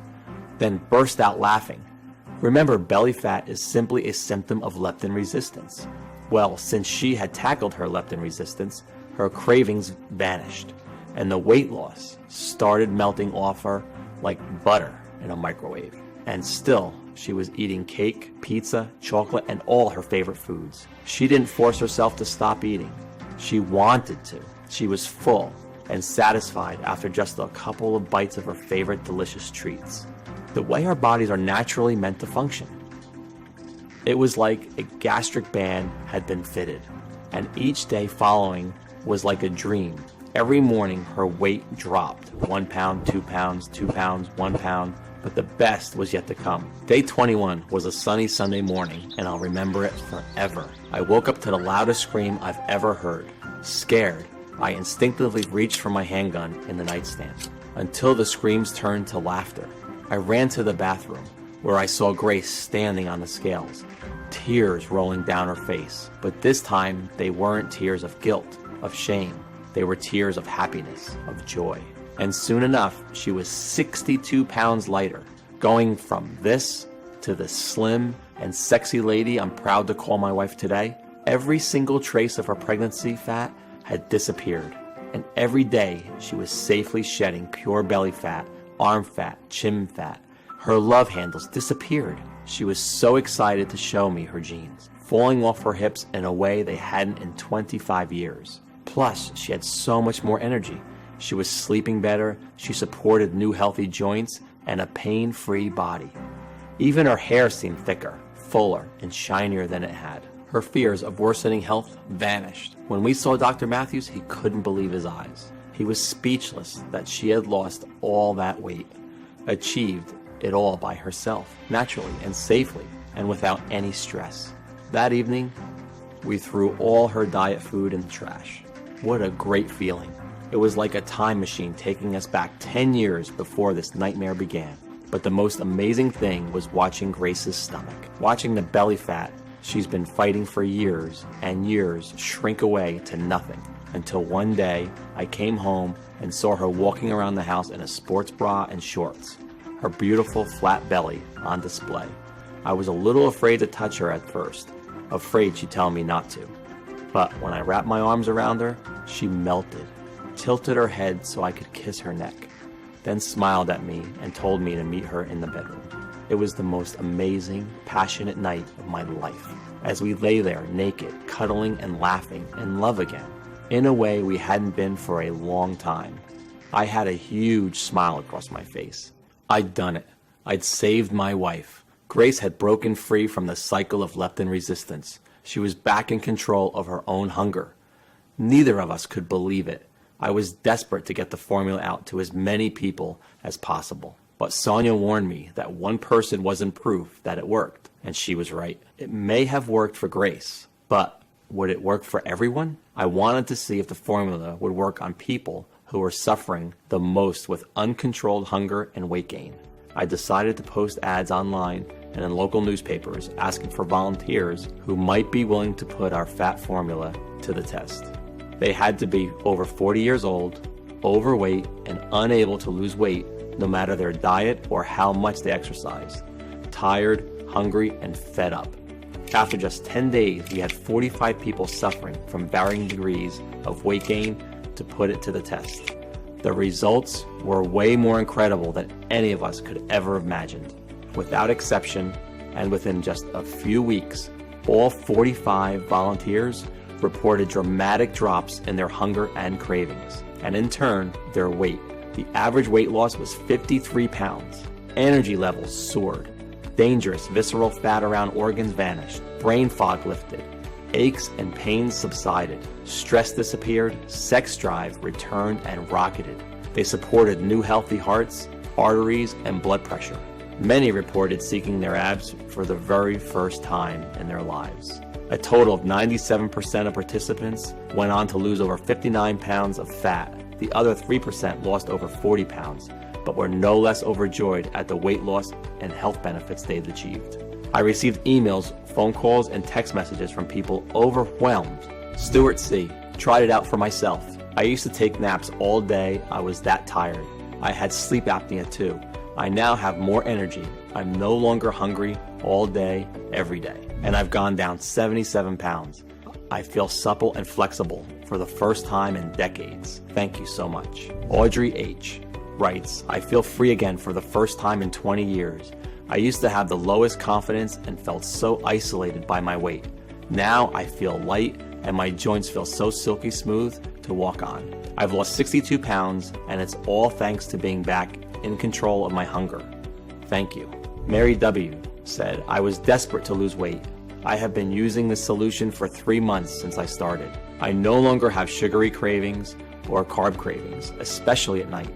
then burst out laughing. Remember, belly fat is simply a symptom of leptin resistance. Well, since she had tackled her leptin resistance, her cravings vanished, and the weight loss started melting off her like butter in a microwave. And still, she was eating cake, pizza, chocolate, and all her favorite foods. She didn't force herself to stop eating. She wanted to. She was full and satisfied after just a couple of bites of her favorite delicious treats. The way our bodies are naturally meant to function. It was like a gastric band had been fitted, and each day following was like a dream. Every morning her weight dropped, 1 pound, 2 pounds, 2 pounds, 1 pound, but the best was yet to come. Day 21 was a sunny Sunday morning, and I'll remember it forever. I woke up to the loudest scream I've ever heard. Scared, I instinctively reached for my handgun in the nightstand, until the screams turned to laughter. I ran to the bathroom, where I saw Grace standing on the scales, tears rolling down her face. But this time, they weren't tears of guilt, of shame. They were tears of happiness, of joy. And soon enough, she was 62 pounds lighter, going from this to the slim and sexy lady I'm proud to call my wife today. Every single trace of her pregnancy fat had disappeared, and every day she was safely shedding pure belly fat, arm fat, chin fat. Her love handles disappeared. She was so excited to show me her jeans, falling off her hips in a way they hadn't in 25 years. Plus, she had so much more energy. She was sleeping better, she supported new healthy joints, and a pain-free body. Even her hair seemed thicker, fuller, and shinier than it had. Her fears of worsening health vanished. When we saw Dr. Matthews, he couldn't believe his eyes. He was speechless that she had lost all that weight, achieved it all by herself, naturally and safely, and without any stress. That evening, we threw all her diet food in the trash. What a great feeling. It was like a time machine taking us back 10 years before this nightmare began. But the most amazing thing was watching Grace's stomach, watching the belly fat she's been fighting for years and years shrink away to nothing, until one day I came home and saw her walking around the house in a sports bra and shorts, her beautiful flat belly on display. I was a little afraid to touch her at first, afraid she'd tell me not to. But when I wrapped my arms around her, she melted, tilted her head so I could kiss her neck, then smiled at me and told me to meet her in the bedroom. It was the most amazing, passionate night of my life, as we lay there naked, cuddling and laughing in love again, in a way we hadn't been for a long time. I had a huge smile across my face. I'd done it. I'd saved my wife. Grace had broken free from the cycle of leptin resistance. She was back in control of her own hunger. Neither of us could believe it. I was desperate to get the formula out to as many people as possible. But Sonia warned me that one person wasn't proof that it worked, and she was right. It may have worked for Grace, but would it work for everyone? I wanted to see if the formula would work on people who were suffering the most with uncontrolled hunger and weight gain. I decided to post ads online and in local newspapers asking for volunteers who might be willing to put our fat formula to the test. They had to be over 40 years old, overweight, and unable to lose weight no matter their diet or how much they exercised, tired, hungry, and fed up. After just 10 days, we had 45 people suffering from varying degrees of weight gain to put it to the test. The results were way more incredible than any of us could ever have imagined. Without exception, and within just a few weeks, all 45 volunteers reported dramatic drops in their hunger and cravings, and in turn, their weight. The average weight loss was 53 pounds. Energy levels soared. Dangerous visceral fat around organs vanished. Brain fog lifted. Aches and pains subsided. Stress disappeared. Sex drive returned and rocketed. They supported new healthy hearts, arteries, and blood pressure. Many reported seeking their abs for the very first time in their lives. A total of 97% of participants went on to lose over 59 pounds of fat. The other 3% lost over 40 pounds, but were no less overjoyed at the weight loss and health benefits they'd achieved. I received emails, phone calls, and text messages from people overwhelmed. Stuart C. Tried it out for myself. I used to take naps all day. I was that tired. I had sleep apnea too. I now have more energy. I'm no longer hungry all day, every day. And I've gone down 77 pounds. I feel supple and flexible for the first time in decades. Thank you so much. Audrey H. writes, I feel free again for the first time in 20 years. I used to have the lowest confidence and felt so isolated by my weight. Now I feel light and my joints feel so silky smooth to walk on. I've lost 62 pounds and it's all thanks to being back in control of my hunger. Thank you. Mary W. said, I was desperate to lose weight. I have been using this solution for 3 months since I started. I no longer have sugary cravings or carb cravings, especially at night.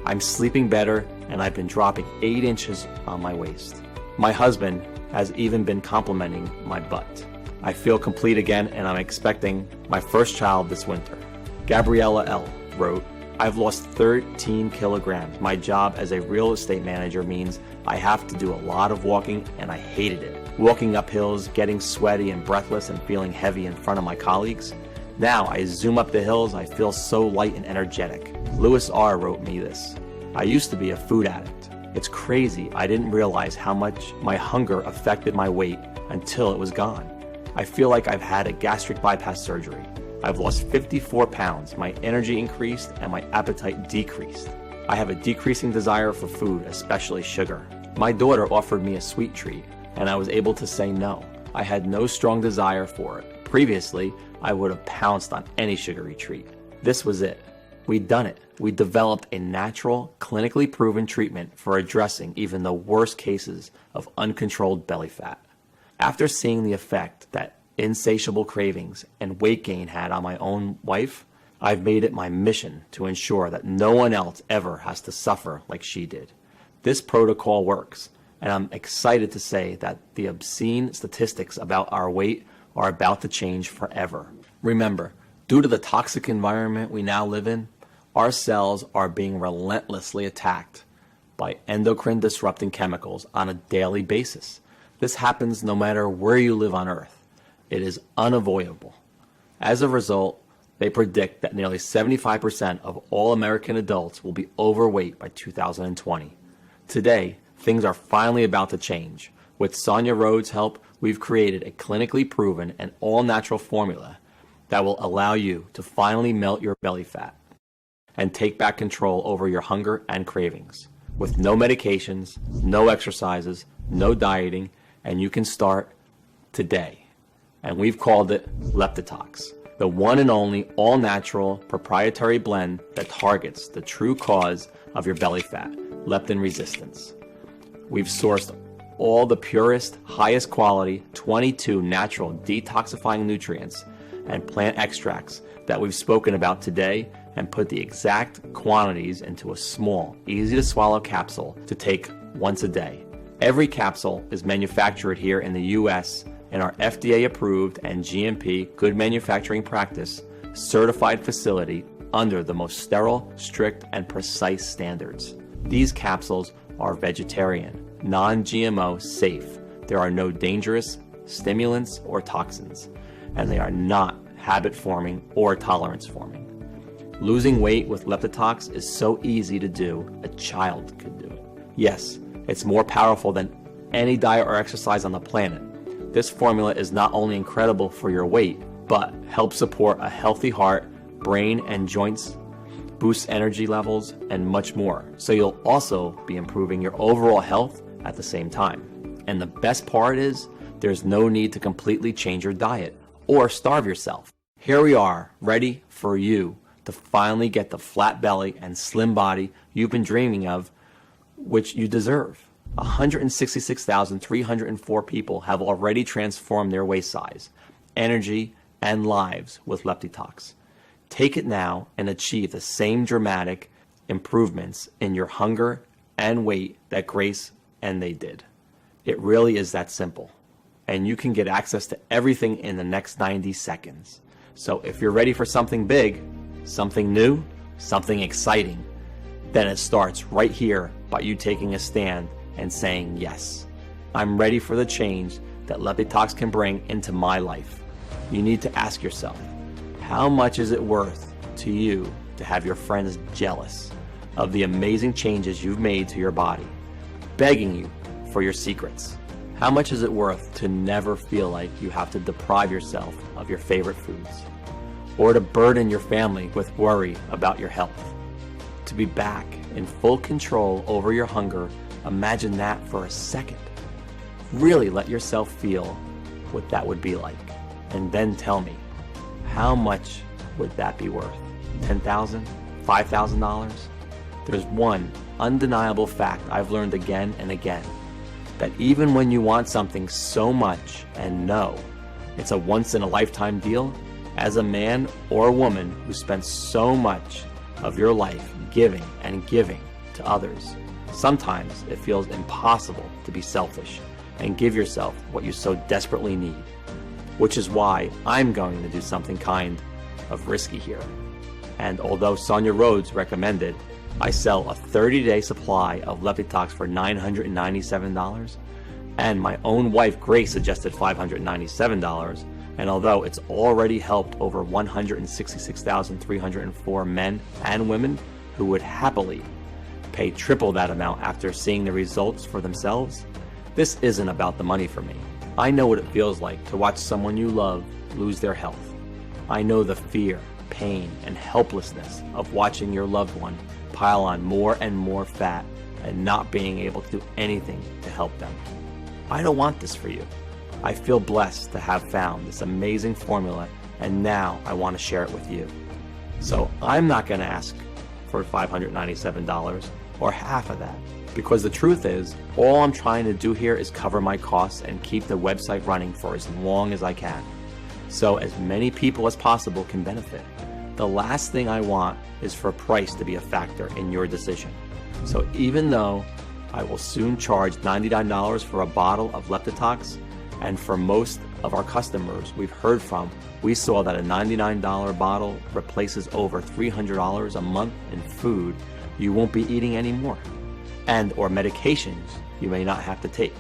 I'm sleeping better and I've been dropping 8 inches on my waist. My husband has even been complimenting my butt. I feel complete again and I'm expecting my first child this winter. Gabriella L. wrote, I've lost 13 kilograms. My job as a real estate manager means I have to do a lot of walking and I hated it. Walking up hills, getting sweaty and breathless and feeling heavy in front of my colleagues. Now I zoom up the hills, I feel so light and energetic. Lewis R. wrote me this. I used to be a food addict. It's crazy, I didn't realize how much my hunger affected my weight until it was gone. I feel like I've had a gastric bypass surgery. I've lost 54 pounds, my energy increased and my appetite decreased. I have a decreasing desire for food, especially sugar. My daughter offered me a sweet treat and I was able to say no. I had no strong desire for it. Previously, I would have pounced on any sugary treat. This was it. We'd done it. We developed a natural, clinically proven treatment for addressing even the worst cases of uncontrolled belly fat. After seeing the effect that insatiable cravings and weight gain had on my own wife, I've made it my mission to ensure that no one else ever has to suffer like she did. This protocol works, and I'm excited to say that the obscene statistics about our weight are about to change forever. Remember, due to the toxic environment we now live in, our cells are being relentlessly attacked by endocrine disrupting chemicals on a daily basis. This happens no matter where you live on Earth. It is unavoidable. As a result, they predict that nearly 75% of all American adults will be overweight by 2020. Today, things are finally about to change. With Sonia Rhodes' help, we've created a clinically proven and all-natural formula that will allow you to finally melt your belly fat and take back control over your hunger and cravings. With no medications, no exercises, no dieting, and you can start today. And we've called it Leptitox, the one and only all-natural proprietary blend that targets the true cause of your belly fat, leptin resistance. We've sourced all the purest, highest quality, 22 natural detoxifying nutrients and plant extracts that we've spoken about today and put the exact quantities into a small, easy to swallow capsule to take once a day. Every capsule is manufactured here in the US in our FDA approved and GMP good manufacturing practice certified facility under the most sterile, strict, and precise standards. These capsules are vegetarian, non-GMO safe. There are no dangerous stimulants or toxins, and they are not habit-forming or tolerance-forming. Losing weight with Leptitox is so easy to do, a child could do it. Yes, it's more powerful than any diet or exercise on the planet. This formula is not only incredible for your weight, but helps support a healthy heart, brain, and joints, boosts energy levels, and much more. So you'll also be improving your overall health at the same time. And the best part is, there's no need to completely change your diet or starve yourself. Here we are, ready for you to finally get the flat belly and slim body you've been dreaming of, which you deserve. 166,304 people have already transformed their waist size, energy, and lives with Leptitox. Take it now and achieve the same dramatic improvements in your hunger and weight that Grace and they did. It really is that simple. And you can get access to everything in the next 90 seconds. So if you're ready for something big, something new, something exciting, then it starts right here by you taking a stand and saying yes. I'm ready for the change that Leptitox can bring into my life. You need to ask yourself, how much is it worth to you to have your friends jealous of the amazing changes you've made to your body, begging you for your secrets? How much is it worth to never feel like you have to deprive yourself of your favorite foods, or to burden your family with worry about your health? To be back in full control over your hunger, imagine that for a second. Really let yourself feel what that would be like, and then tell me, how much would that be worth? $10,000? $5,000? There's one undeniable fact I've learned again and again, that even when you want something so much and know it's a once-in-a-lifetime deal, as a man or a woman who spends so much of your life giving and giving to others, sometimes it feels impossible to be selfish and give yourself what you so desperately need. Which is why I'm going to do something kind of risky here. And although Sonia Rhodes recommended I sell a 30-day supply of Leptitox for $997, and my own wife Grace suggested $597, and although it's already helped over 166,304 men and women who would happily pay triple that amount after seeing the results for themselves, this isn't about the money for me. I know what it feels like to watch someone you love lose their health. I know the fear, pain, and helplessness of watching your loved one pile on more and more fat and not being able to do anything to help them. I don't want this for you. I feel blessed to have found this amazing formula, and now I want to share it with you. So I'm not going to ask for $597 or half of that, because the truth is, all I'm trying to do here is cover my costs and keep the website running for as long as I can, so as many people as possible can benefit. The last thing I want is for price to be a factor in your decision. So even though I will soon charge $99 for a bottle of Leptitox, and for most of our customers we've heard from, we saw that a $99 bottle replaces over $300 a month in food you won't be eating anymore, and or medications you may not have to take.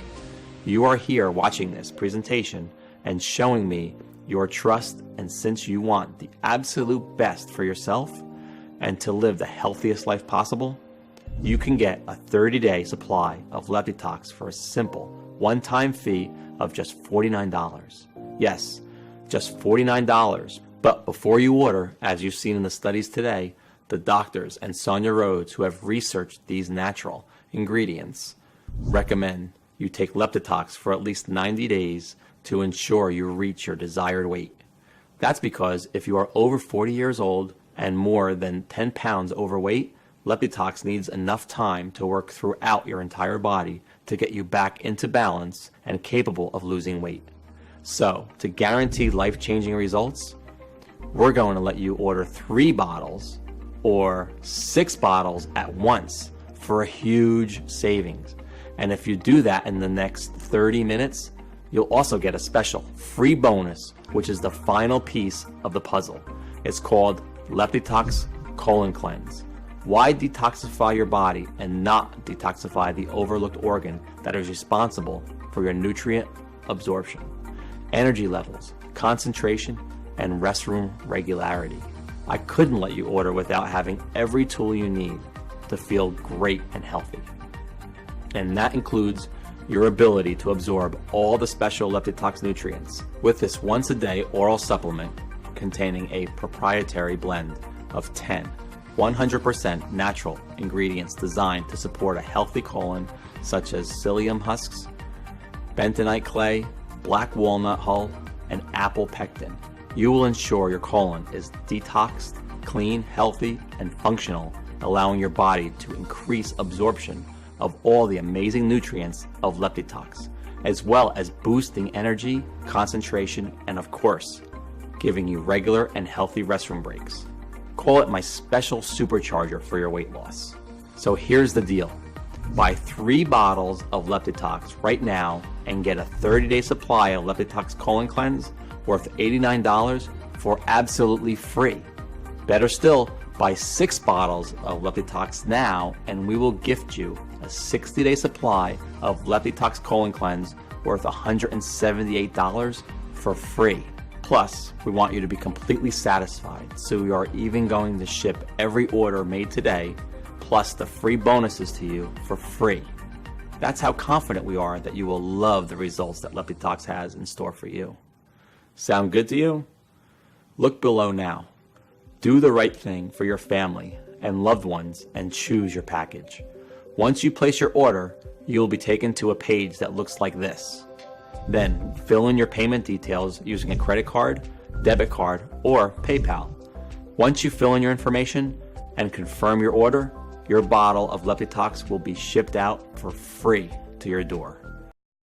You are here watching this presentation and showing me your trust, and since you want the absolute best for yourself and to live the healthiest life possible, you can get a 30-day supply of Leptitox for a simple one-time fee of just $49. Yes, just $49. But before you order, as you've seen in the studies today, the doctors and Sonia Rhodes, who have researched these natural ingredients, recommend you take Leptitox for at least 90 days to ensure you reach your desired weight. That's because if you are over 40 years old and more than 10 pounds overweight, Leptitox needs enough time to work throughout your entire body to get you back into balance and capable of losing weight. So, to guarantee life-changing results, we're going to let you order 3 bottles or 6 bottles at once for a huge savings. And if you do that in the next 30 minutes, you'll also get a special free bonus, which is the final piece of the puzzle. It's called Leptitox Colon Cleanse. Why detoxify your body and not detoxify the overlooked organ that is responsible for your nutrient absorption, energy levels, concentration, and restroom regularity? I couldn't let you order without having every tool you need to feel great and healthy. And that includes your ability to absorb all the special Leptitox nutrients with this once-a-day oral supplement containing a proprietary blend of 10 100% natural ingredients designed to support a healthy colon, such as psyllium husks, bentonite clay, black walnut hull, and apple pectin. You will ensure your colon is detoxed, clean, healthy, and functional, allowing your body to increase absorption of all the amazing nutrients of Leptitox, as well as boosting energy, concentration, and of course, giving you regular and healthy restroom breaks. Call it my special supercharger for your weight loss. So here's the deal. Buy 3 bottles of Leptitox right now and get a 30-day supply of Leptitox Colon Cleanse worth $89 for absolutely free. Better still, buy 6 bottles of Leptitox now and we will gift you a 60-day supply of Leptitox Colon Cleanse worth $178 for free. Plus, we want you to be completely satisfied, so we are even going to ship every order made today, plus the free bonuses to you for free. That's how confident we are that you will love the results that Leptitox has in store for you. Sound good to you? Look below now. Do the right thing for your family and loved ones and choose your package. Once you place your order, you will be taken to a page that looks like this. Then fill in your payment details using a credit card, debit card, or PayPal. Once you fill in your information and confirm your order, your bottle of Leptitox will be shipped out for free to your door.